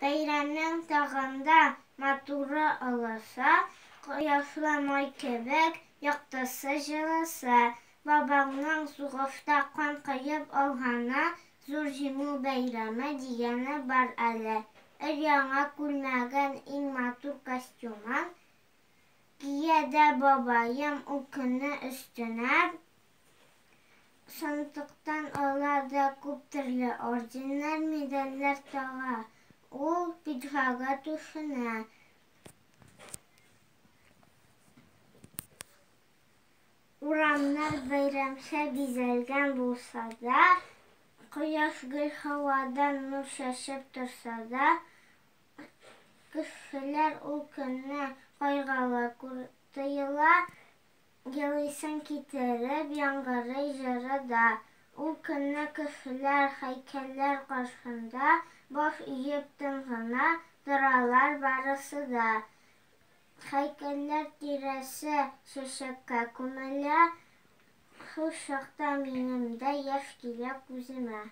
Beyranның тағында матуры аласа, кояшламай кебек яктысы җылыса. Бабаңның сугышта кан коеп алганы, зур җиңү бәйрәме дигәне бар әле. Өр-яңа күлмәген, иң матур костюмын кия дә бабаем ул көнне өстенә. Сандыктан ала да күп төрле орденнар, медальләр тага. Ул пиджагы түшенә. Урамнар бәйрәмчә бизәлгән булса да, кояш гел һавадан нур чәчеп торса да, кешеләр ул көнне кайгылы тоела. Елыйсын китереп, яңгырый җыры да. Ул көнне кешеләр һәйкәлләр каршында баш иеп тын гына торалар барысы да. Һәйкәлләр тирәсе чәчәккә күмелә. Шул чакта минем дә яшь килә күземә.